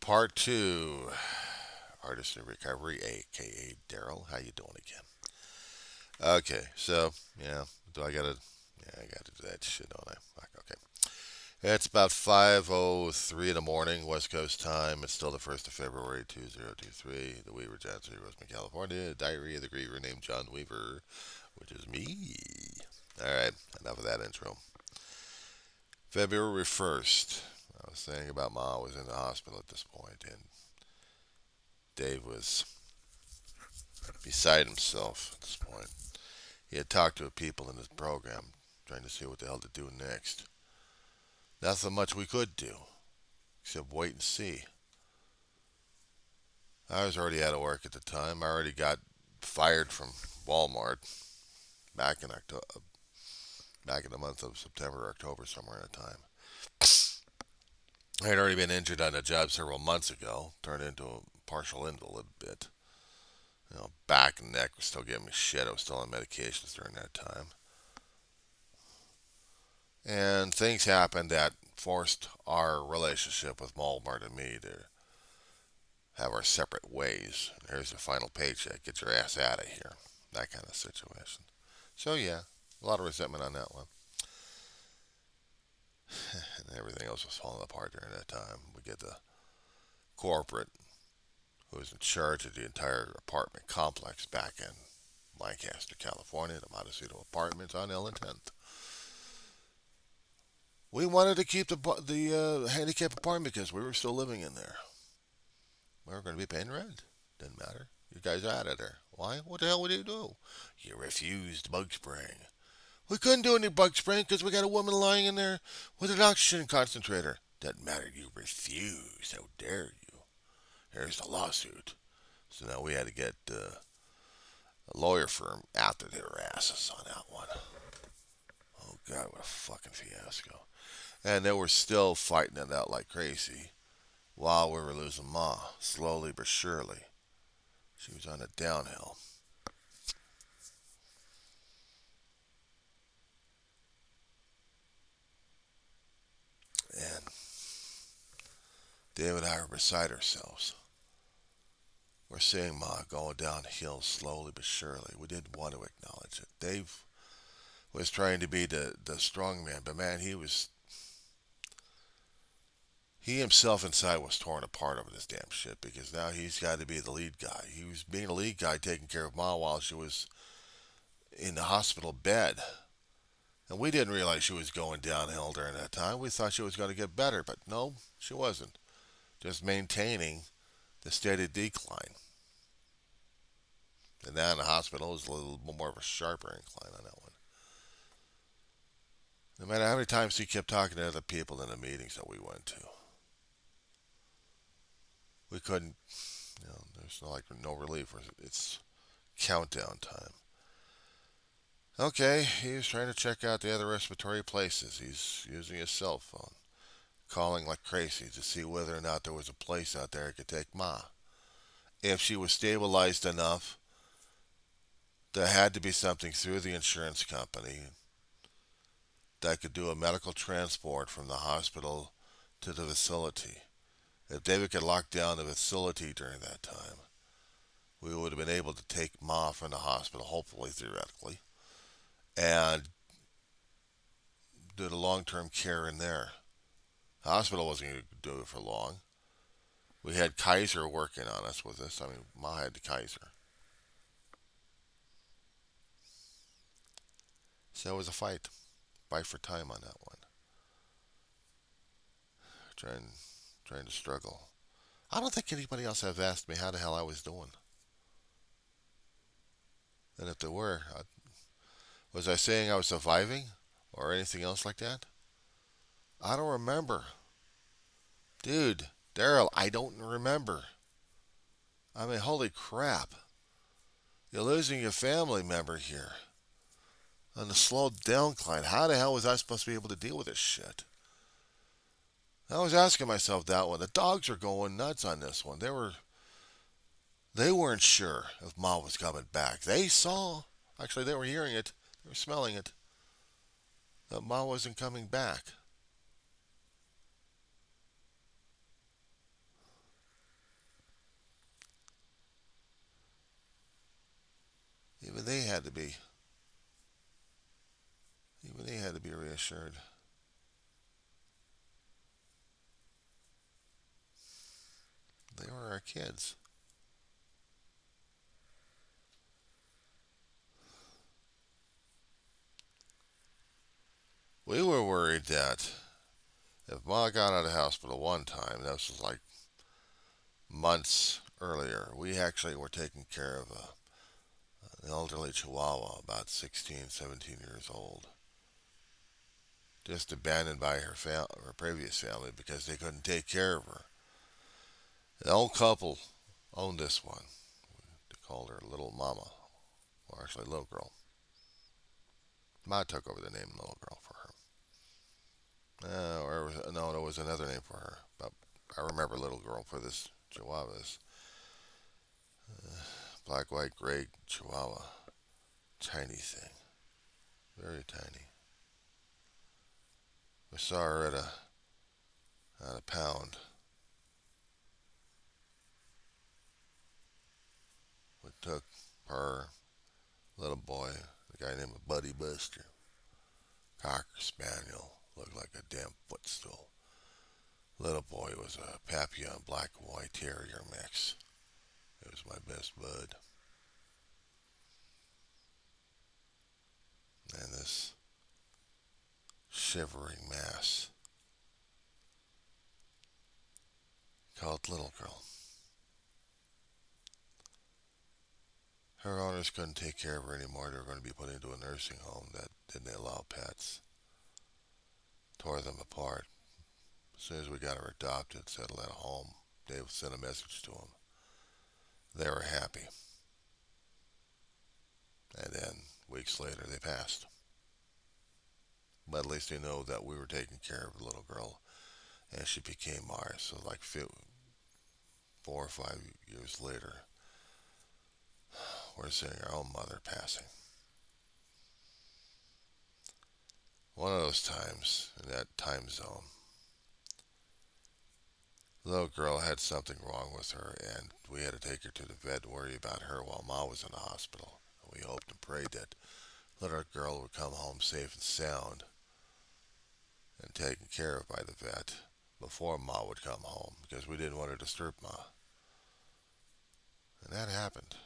Part two, artist in recovery, aka Daryl. How you doing again? Okay, so yeah, do I gotta? Yeah, I gotta do that shit, don't I? Fuck, okay. It's about 5:03 in the morning, West Coast time. It's still the 1st of February, 2023. The Weaver Johnson, Roseman, California. Diary of the Griever named John Weaver, which is me. All right, enough of that intro. February 1st. I was saying about Ma was in the hospital at this point, and Dave was beside himself at this point. He had talked to people in his program, trying to see what the hell to do next. Nothing much we could do, except wait and see. I was already out of work at the time. I already got fired from Walmart back in back in the month of September, or October, somewhere in the time. I had already been injured on a job several months ago, turned into a partial invalid a bit. Back and neck was still giving me shit. I was still on medications during that time. And things happened that forced our relationship with Walmart and me to have our separate ways. Here's the final paycheck. Get your ass out of here. That kind of situation. So, yeah, a lot of resentment on that one. And everything else was falling apart during that time. We get the corporate who was in charge of the entire apartment complex back in Lancaster, California, the Montecito Apartments on Ellen 10th. We wanted to keep the handicap apartment because we were still living in there. We were going to be paying rent. Didn't matter. You guys are out of there. Why? What the hell would you do? You refused bug spraying. We couldn't do any bug spraying because we got a woman lying in there with an oxygen concentrator. Doesn't matter. You refused. How dare you? Here's the lawsuit. So now we had to get a lawyer firm after their asses on that one. Oh God, what a fucking fiasco! And they were still fighting it out like crazy while we were losing Ma, slowly but surely. She was on a downhill. And Dave and I were beside ourselves. We're seeing Ma going downhill slowly but surely. We didn't want to acknowledge it. Dave was trying to be the strong man, but man, he himself inside was torn apart over this damn shit because now he's got to be the lead guy. He was being a lead guy taking care of Ma while she was in the hospital bed. And we didn't realize she was going downhill during that time. We thought she was going to get better, but no, she wasn't. Just maintaining the steady decline. And now in the hospital is a little more of a sharper incline on that one. No matter how many times he kept talking to other people in the meetings that we went to, we couldn't, there's no relief. It's countdown time. Okay, he's trying to check out the other respiratory places. He's using his cell phone, calling like crazy to see whether or not there was a place out there he could take Ma. If she was stabilized enough, there had to be something through the insurance company that could do a medical transport from the hospital to the facility. If David could lock down the facility during that time, we would have been able to take Ma from the hospital, hopefully, theoretically, and do the long term care in there. The hospital wasn't going to do it for long. We had Kaiser working on us with this. I mean, Ma had the Kaiser. So it was a fight for time on that one. Trying, trying to struggle. I don't think anybody else have asked me how the hell I was doing. And if they were, was I saying I was surviving or anything else like that? I don't remember. Dude, Daryl, I don't remember. I mean, holy crap. You're losing your family member here on the slow downcline. How the hell was I supposed to be able to deal with this shit? I was asking myself that one. The dogs are going nuts on this one. They weren't sure if Ma was coming back. They saw, actually they were hearing it, they were smelling it, that Ma wasn't coming back. they had to be, even they had to be reassured. They were our kids. We were worried that if Ma got out of the hospital one time, this was like months earlier, we actually were taking care of an elderly Chihuahua, about 16, 17 years old, just abandoned by her previous family because they couldn't take care of her. The old couple owned this one. They called her Little Mama, or actually Little Girl. Ma took over the name Little Girl for her. No, there was another name for her. But I remember Little Girl for this Chihuahuas. Black, white, gray Chihuahua. Tiny thing. Very tiny. We saw her at a pound. We took her, little boy, a guy named Buddy Buster, Cocker Spaniel, looked like a damn footstool. Little boy was a Papillon black and white terrier mix. It was my best bud. And this shivering mass called Little Girl. Her owners couldn't take care of her anymore. They were going to be put into a nursing home that didn't allow pets. Tore them apart. As soon as we got her adopted, settled at a home, Dave sent a message to them. They were happy. And then weeks later, they passed. But at least they know that we were taking care of the little girl, and she became ours. So like 4 or 5 years later, we're seeing our own mother passing. One of those times in that time zone, the little girl had something wrong with her, and we had to take her to the vet and worry about her while Ma was in the hospital. We hoped and prayed that little girl would come home safe and sound and taken care of by the vet before Ma would come home because we didn't want to disturb Ma. And that happened.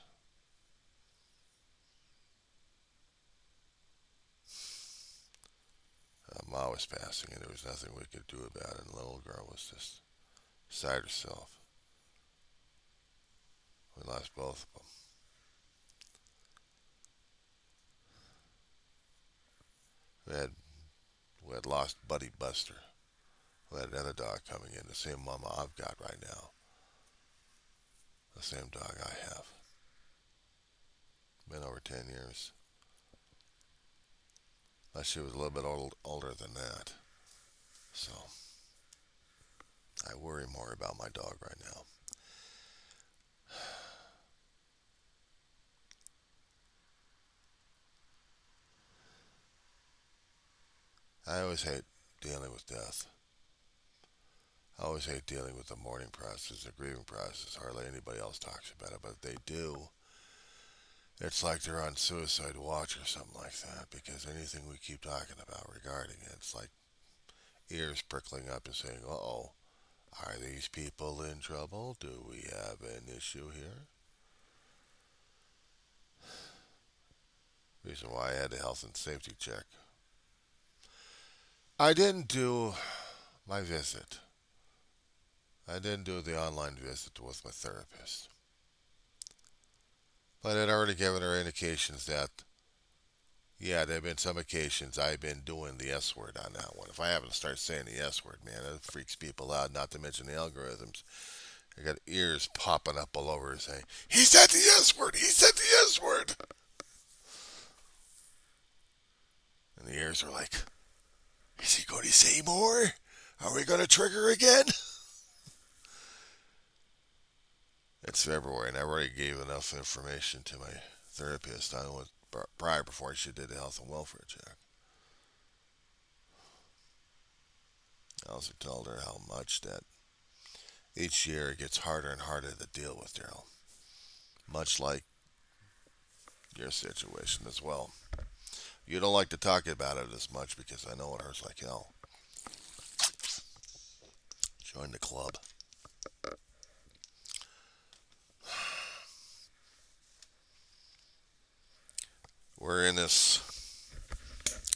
Ma was passing and there was nothing we could do about it, and the little girl was just beside herself. We lost both of them. We had, we had lost Buddy Buster. We had another dog coming in, the same mama I've got right now. The same dog I have. Been over 10 years. Unless she was a little bit older than that. So, I worry more about my dog right now. I always hate dealing with death. I always hate dealing with the mourning process, the grieving process. Hardly anybody else talks about it, but if they do, it's like they're on suicide watch or something like that, because anything we keep talking about regarding it, it's like ears prickling up and saying, uh-oh, are these people in trouble? Do we have an issue here? Reason why I had a health and safety check. I didn't do my visit. I didn't do the online visit with my therapist. But I'd already given her indications that, yeah, there have been some occasions I've been doing the S word on that one. If I happen to start saying the S word, man, it freaks people out, not to mention the algorithms. I got ears popping up all over saying, he said the S word, he said the S word. And the ears are like, is he going to say more? Are we going to trigger again? It's February, and I already gave enough information to my therapist on what prior before she did the health and welfare check. I also told her how much that each year it gets harder and harder to deal with, Daryl. Much like your situation as well. You don't like to talk about it as much because I know it hurts like hell. Join the club. We're in this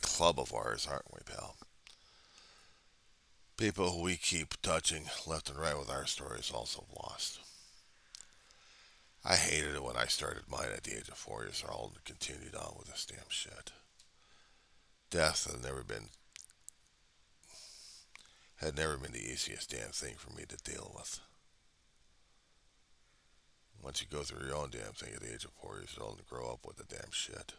club of ours, aren't we, pal? People who we keep touching left and right with our stories also lost. I hated it when I started mine at the age of 4 years old and continued on with this damn shit. Death had never been the easiest damn thing for me to deal with. Once you go through your own damn thing at the age of 4 years old and grow up with the damn shit,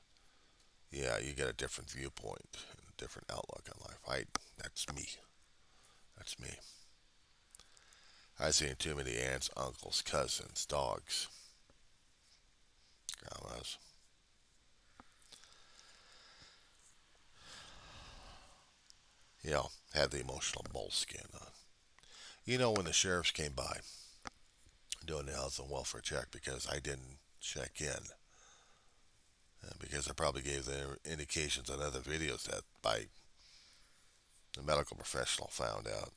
yeah, you get a different viewpoint and a different outlook on life. That's me. That's me. I've seen too many aunts, uncles, cousins, dogs, grandmas, had the emotional moleskin on. When the sheriffs came by doing the health and welfare check because I didn't check in, and because I probably gave the indications on other videos that by the medical professional found out.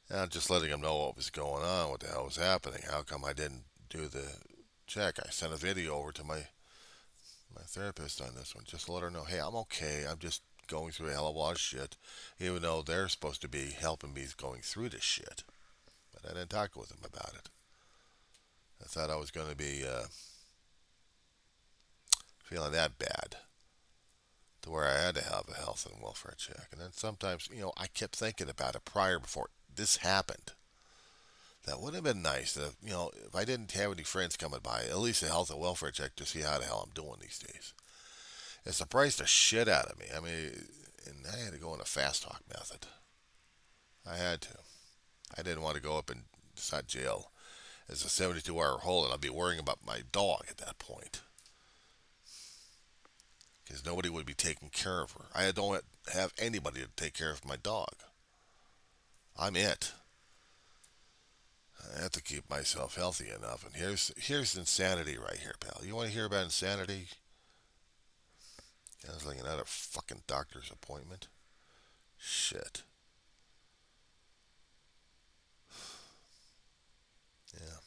And I'm just letting them know what was going on, what the hell was happening. How come I didn't do the check? I sent a video over to my therapist on this one just to let her know, hey, I'm okay. I'm just going through a hell of a lot of shit, even though they're supposed to be helping me going through this shit. But I didn't talk with them about it. I thought I was going to be feeling that bad to where I had to have a health and welfare check. And then sometimes, I kept thinking about it prior before this happened. That would have been nice if I didn't have any friends coming by, at least a health and welfare check to see how the hell I'm doing these days. It surprised the shit out of me. I mean, and I had to go on a fast talk method. I had to. I didn't want to go up and it's not jail as a 72-hour hold, and I'd be worrying about my dog at that point because nobody would be taking care of her. I don't have anybody to take care of my dog. I'm it. I have to keep myself healthy enough, and here's insanity right here, pal. You want to hear about insanity? Sounds like another fucking doctor's appointment. Shit. Yeah.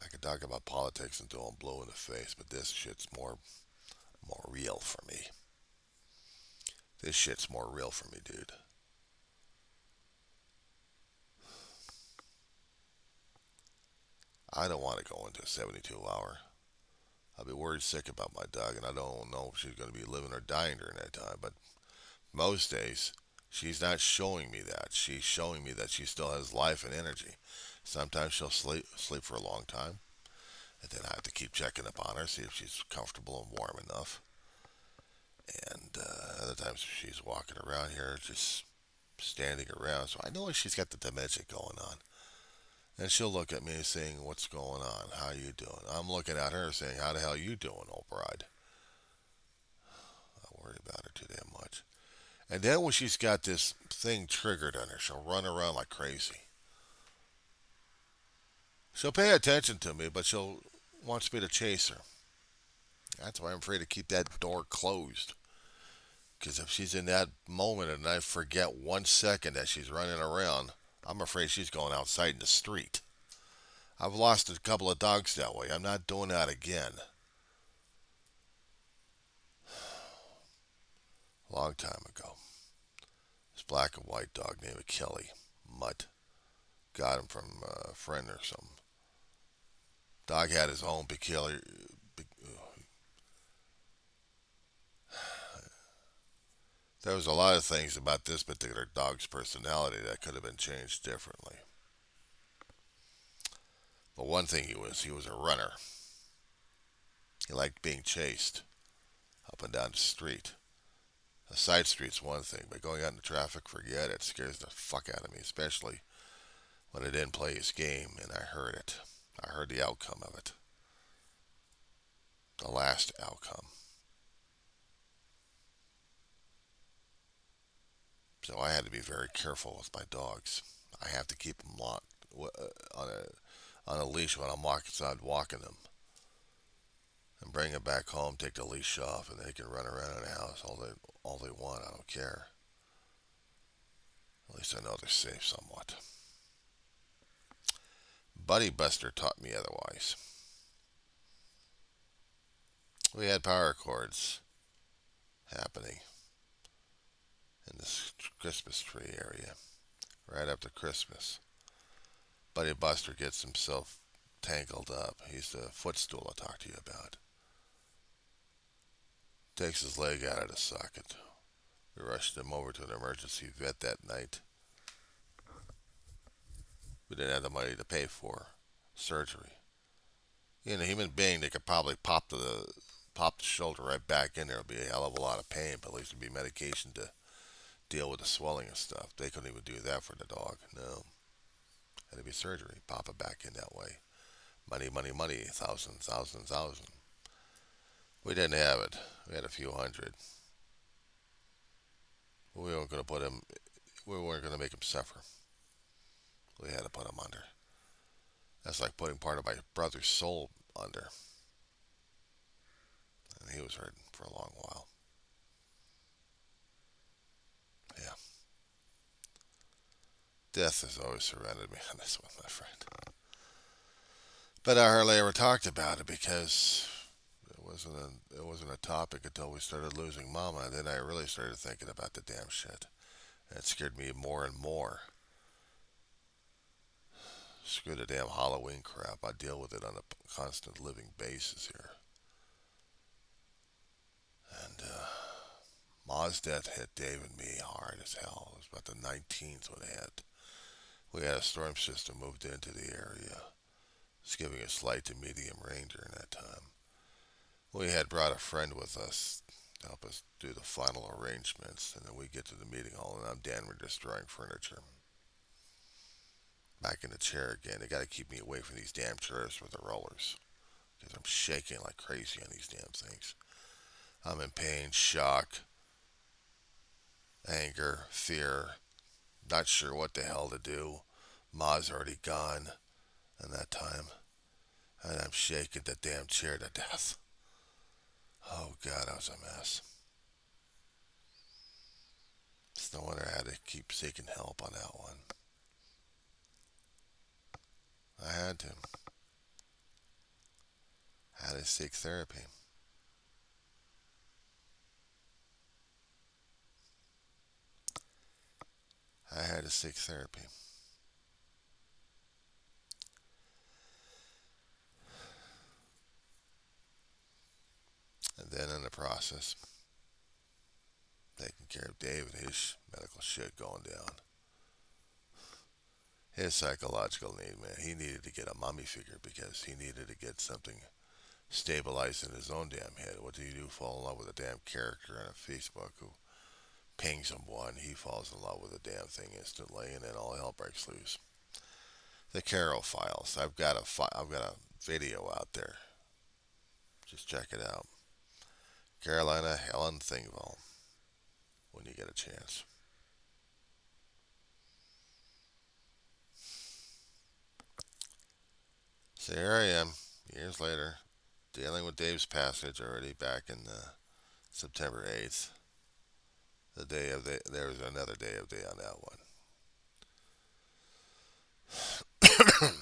I could talk about politics until I'm blue in the face, but this shit's more real for me. This shit's more real for me, dude. I don't want to go into a 72-hour. I'll be worried sick about my dog, and I don't know if she's going to be living or dying during that time. But most days, she's not showing me that. She's showing me that she still has life and energy. Sometimes she'll sleep for a long time, and then I have to keep checking up on her, see if she's comfortable and warm enough. And other times she's walking around here, just standing around. So I know she's got the dementia going on. And she'll look at me saying, what's going on? How you doing? I'm looking at her saying, how the hell you doing, old bride? I worry about her too damn much. And then when she's got this thing triggered on her, she'll run around like crazy. She'll pay attention to me, but she'll wants me to chase her. That's why I'm afraid to keep that door closed. Because if she's in that moment and I forget 1 second that she's running around, I'm afraid she's going outside in the street. I've lost a couple of dogs that way. I'm not doing that again. Long time ago. This black and white dog named Kelly. Mutt. Got him from a friend or something. Dog had his own peculiar. There was a lot of things about this particular dog's personality that could have been changed differently. But one thing he was a runner. He liked being chased up and down the street. A side street's one thing, but going out in the traffic, forget it. It scares the fuck out of me, especially when I didn't play his game and I heard it. I heard the outcome of it. The last outcome. So I had to be very careful with my dogs. I have to keep them locked on on a leash when I'm outside walking them, and bring them back home, take the leash off, and they can run around in the house all they want. I don't care. At least I know they're safe somewhat. Buddy Buster taught me otherwise. We had power cords happening in this Christmas tree area right up to Christmas. Buddy Buster gets himself tangled up. He's the footstool I talked to you about. Takes his leg out of the socket. We rushed him over to an emergency vet that night. We didn't have the money to pay for surgery. In a human being, they could probably pop the shoulder right back in there. It'll be a hell of a lot of pain, but at least there'd be medication to deal with the swelling and stuff. They couldn't even do that for the dog. No. Had to be surgery. Pop it back in that way. Money, money, money. Thousand, thousand, thousand. We didn't have it. We had a few hundred. We weren't going to put him. We weren't going to make him suffer. We had to put him under. That's like putting part of my brother's soul under. And he was hurting for a long while. Yeah. Death has always surrounded me on this one, my friend. But I hardly ever talked about it because it wasn't a topic until we started losing Mama. And then I really started thinking about the damn shit. And it scared me more and more. Screw the damn Halloween crap. I deal with it on a constant living basis here. And Ma's death hit Dave and me hard as hell. It was about the 19th when it hit. We had a storm system moved into the area. It's giving us light to medium rain during that time. We had brought a friend with us to help us do the final arrangements, and then we get to the meeting hall, and I'm damn near destroying furniture. Back in the chair again. They got to keep me away from these damn chairs with the rollers, because I'm shaking like crazy on these damn things. I'm in pain, shock, anger, fear, not sure what the hell to do. Ma's already gone in that time, and I'm shaking the damn chair to death. Oh God, I was a mess. It's no wonder I had to keep seeking help on that one. I had to. I had to seek therapy. I had to seek therapy. And then in the process, taking care of David, his medical shit going down. His psychological need, man, he needed to get a mummy figure because he needed to get something stabilized in his own damn head. What do you do? Fall in love with a damn character on Facebook who pings him one, he falls in love with the damn thing instantly, and then all hell breaks loose. The Carol Files. I've got a video out there. Just check it out. Carolina Helen Thingville. When you get a chance. So here I am, years later, dealing with Dave's passage already back in September 8th. There was another day of day on that one.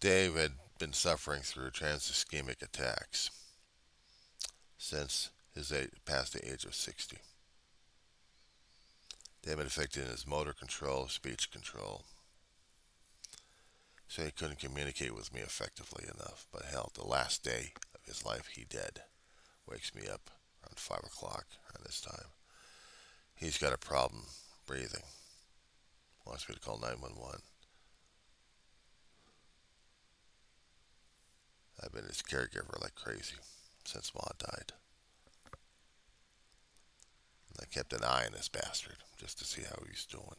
Dave had been suffering through trans ischemic attacks since past the age of 60. They had been affecting his motor control, speech control, so he couldn't communicate with me effectively enough. But hell, the last day of his life, he dead. Wakes me up around 5 o'clock around this time. He's got a problem breathing. Wants me to call 911. I've been his caregiver like crazy since Ma died. And I kept an eye on this bastard just to see how he's doing.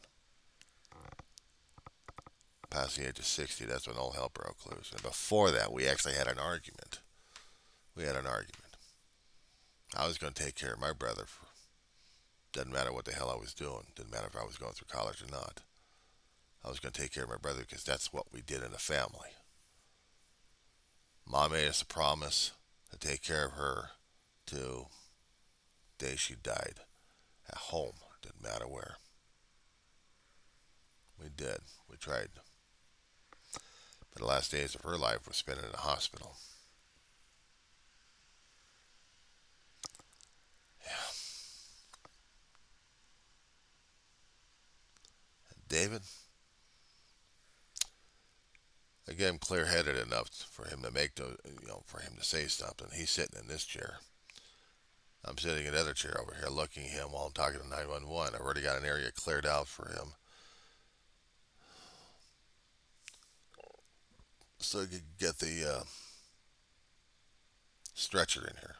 Past the age of 60, that's when all hell broke loose. And before that, we actually had an argument. I was going to take care of my brother. Doesn't matter what the hell I was doing. Didn't matter if I was going through college or not. I was going to take care of my brother because that's what we did in the family. Mom made us a promise to take care of her till the day she died. At home, didn't matter where. We did. We tried. But the last days of her life were spent in a hospital. Yeah. David, again, clear-headed enough for him to for him to say something. He's sitting in this chair. I'm sitting in another chair over here looking at him while I'm talking to 911. I've already got an area cleared out for him so he could get the stretcher in here,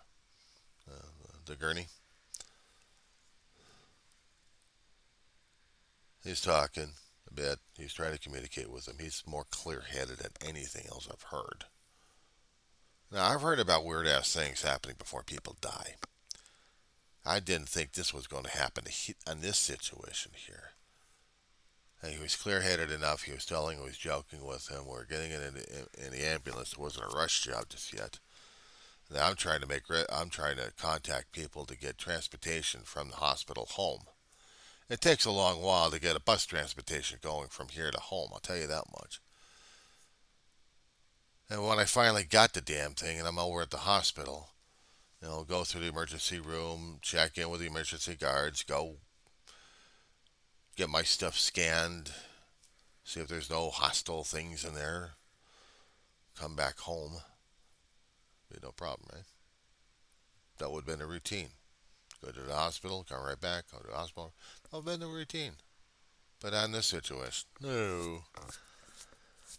the gurney. He's talking a bit. He's trying to communicate with him. He's more clear-headed than anything else I've heard. Now, I've heard about weird-ass things happening before people die. I didn't think this was going to happen in this situation here. And he was clear-headed enough. He was telling, he was joking with him. We're getting in the ambulance. It wasn't a rush job just yet. Now I'm trying to contact people to get transportation from the hospital home. It takes a long while to get a bus transportation going from here to home. I'll tell you that much. And when I finally got the damn thing, and I'm over at the hospital, go through the emergency room, check in with the emergency guards, go get my stuff scanned, see if there's no hostile things in there, come back home. Be no problem, right? That would have been a routine. Go to the hospital, come right back, go to the hospital. That would have been a routine. But not in this situation. No.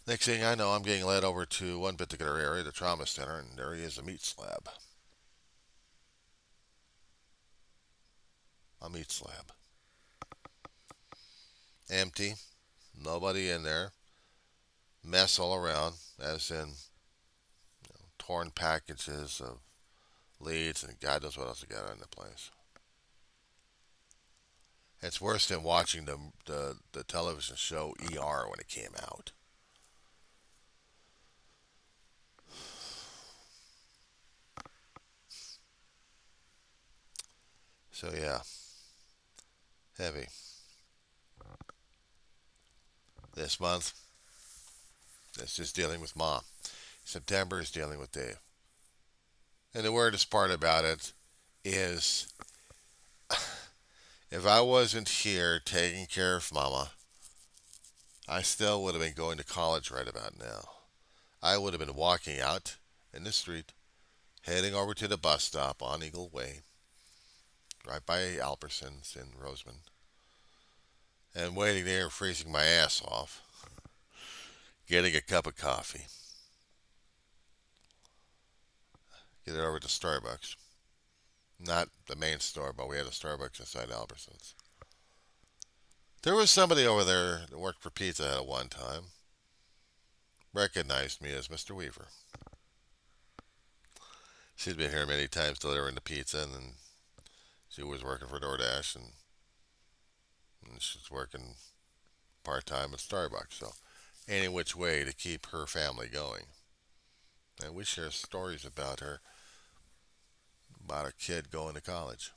Next thing I know, I'm getting led over to one particular area, the trauma center, and there he is, a meat slab. A meat slab. Empty. Nobody in there. Mess all around, as in torn packages of leads and God knows what else they got in the place. It's worse than watching the television show ER when it came out. So yeah, heavy. This month, it's just dealing with Mom. September is dealing with Dave. And the weirdest part about it is if I wasn't here taking care of Mama, I still would have been going to college right about now. I would have been walking out in the street, heading over to the bus stop on Eagle Way, right by Alberson's in Roseman, and waiting there, freezing my ass off, getting a cup of coffee, get it over to Starbucks. Not the main store, but we had a Starbucks inside Alberson's. There was somebody over there that worked for Pizza Hut at one time, recognized me as Mr. Weaver. She's been here many times delivering the pizza, and then she was working for DoorDash, and she's working part-time at Starbucks. So any which way to keep her family going. And we share stories about her, about a kid going to college,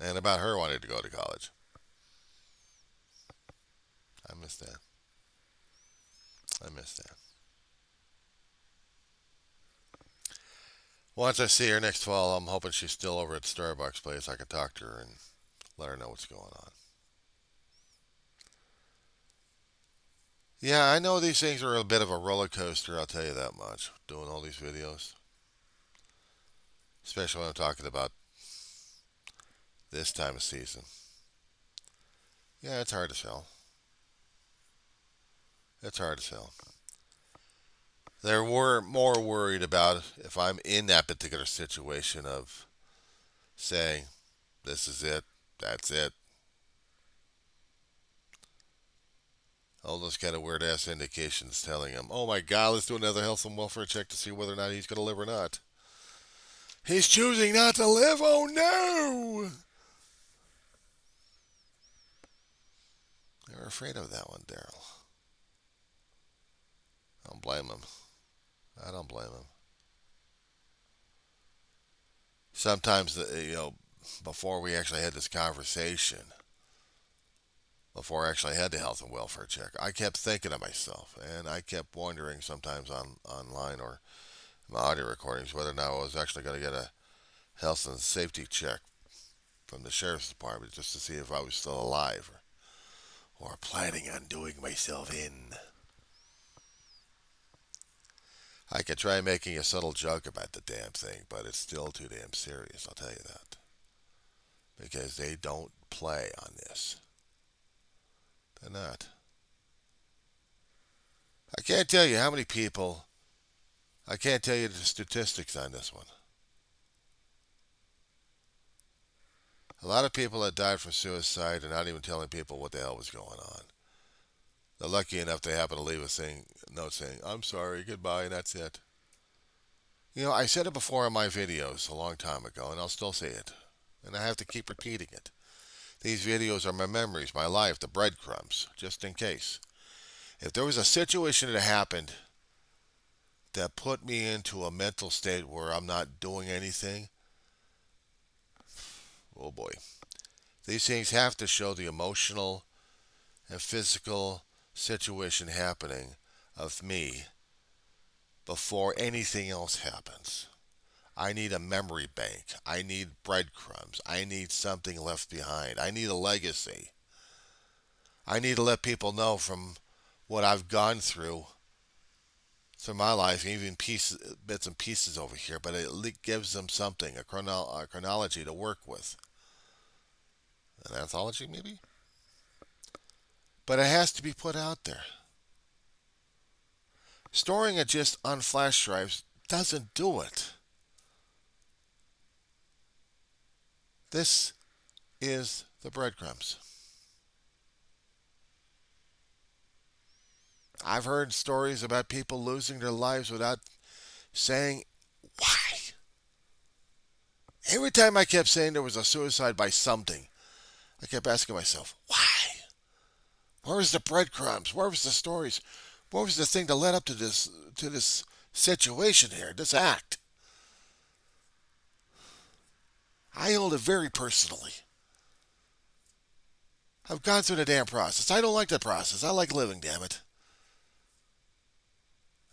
and about her wanting to go to college. I miss that. I miss that. Once I see her next fall, I'm hoping she's still over at Starbucks place. I can talk to her and let her know what's going on. Yeah, I know these things are a bit of a roller coaster, I'll tell you that much, doing all these videos. Especially when I'm talking about this time of season. Yeah, it's hard to sell. It's hard to sell. They're more worried about if I'm in that particular situation of saying, this is it, that's it. All those kind of weird ass indications telling him, oh my God, let's do another health and welfare check to see whether or not he's going to live or not. He's choosing not to live, oh no! They're afraid of that one, Daryl. I don't blame them. I don't blame them. Sometimes, before we actually had this conversation, before I actually had the health and welfare check, I kept thinking to myself, and I kept wondering sometimes online or my audio recordings whether or not I was actually going to get a health and safety check from the sheriff's department just to see if I was still alive or planning on doing myself in. I could try making a subtle joke about the damn thing, but it's still too damn serious, I'll tell you that. Because they don't play on this. They're not. I can't tell you how many people, I can't tell you the statistics on this one. A lot of people that died from suicide are not even telling people what the hell was going on. They're lucky enough they happen to leave a note saying, I'm sorry, goodbye, and that's it. I said it before in my videos a long time ago, and I'll still say it. And I have to keep repeating it. These videos are my memories, my life, the breadcrumbs, just in case. If there was a situation that happened that put me into a mental state where I'm not doing anything, oh boy. These things have to show the emotional and physical situation happening of me before anything else happens. I need a memory bank. I need breadcrumbs. I need something left behind. I need a legacy. I need to let people know from what I've gone through my life, even bits and pieces over here, but it gives them something, a chronology to work with. An anthology, maybe? But it has to be put out there. Storing it just on flash drives doesn't do it. This is the breadcrumbs. I've heard stories about people losing their lives without saying why. Every time I kept saying there was a suicide by something, I kept asking myself, why? Where was the breadcrumbs? Where was the stories? What was the thing that led up to this situation here, this act? I hold it very personally. I've gone through the damn process. I don't like the process. I like living, damn it.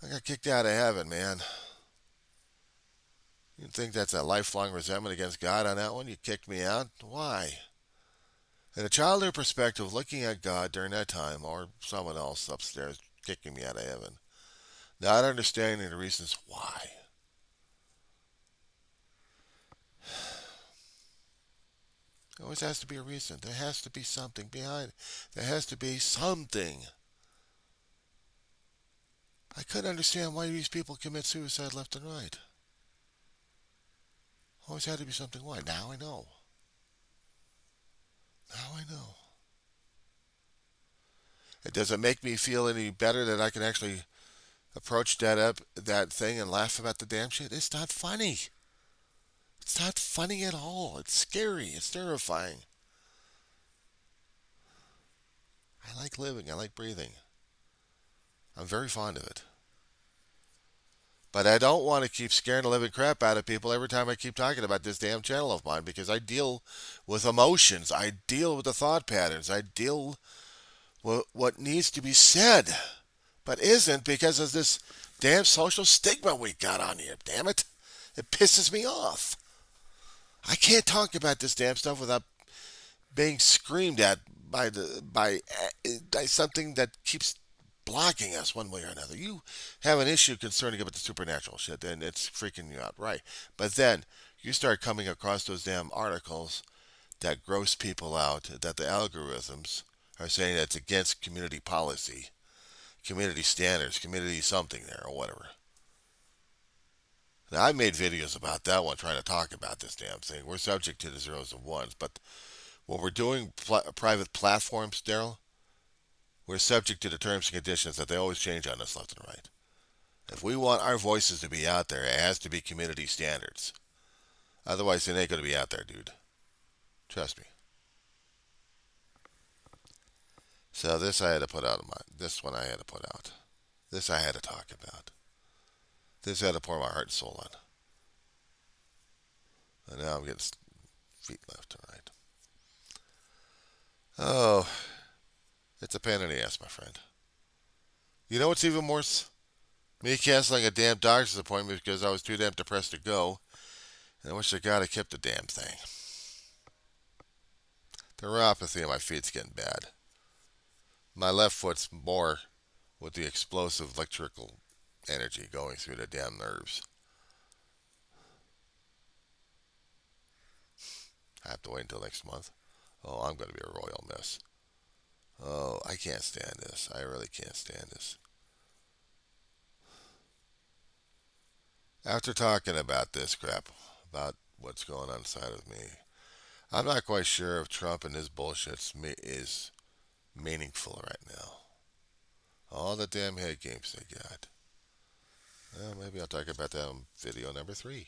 I got kicked out of heaven, man. You think that's a lifelong resentment against God on that one? You kicked me out? Why? In a childhood perspective, looking at God during that time, or someone else upstairs kicking me out of heaven, not understanding the reasons why. There always has to be a reason. There has to be something behind it. There has to be something. I couldn't understand why these people commit suicide left and right. Always had to be something why. Now I know. Now I know. It doesn't make me feel any better that I can actually approach that thing and laugh about the damn shit. It's not funny. It's not funny at all. It's scary. It's terrifying. I like living. I like breathing. I'm very fond of it. But I don't want to keep scaring the living crap out of people every time I keep talking about this damn channel of mine, because I deal with emotions. I deal with the thought patterns. I deal with what needs to be said, but isn't, because of this damn social stigma we got on here. Damn it. It pisses me off. I can't talk about this damn stuff without being screamed at by something that keeps blocking us one way or another. You have an issue concerning about the supernatural shit, and it's freaking you out, right? But then you start coming across those damn articles that gross people out, that the algorithms are saying that's against community policy, community standards, community something there, or whatever. Now, I made videos about that one, trying to talk about this damn thing. We're subject to the zeros and ones, but when we're doing private platforms, Daryl, we're subject to the terms and conditions that they always change on us left and right. If we want our voices to be out there, it has to be community standards. Otherwise, it ain't going to be out there, dude. Trust me. So this I had to put out of my. This one I had to put out. This I had to talk about. This I had to pour my heart and soul on. And now I'm getting feet left and right. Oh, it's a pain in the ass, my friend. You know what's even worse? Me canceling a damn doctor's appointment because I was too damn depressed to go. And I wish to God I kept the damn thing. The neuropathy in my feet's getting bad. My left foot's more with the explosive electrical energy going through the damn nerves. I have to wait until next month. Oh, I'm going to be a royal mess. Oh, I can't stand this. I really can't stand this. After talking about this crap, about what's going on inside of me, I'm not quite sure if Trump and his bullshit is meaningful right now. All the damn head games they got. Well, maybe I'll talk about that on video number 3.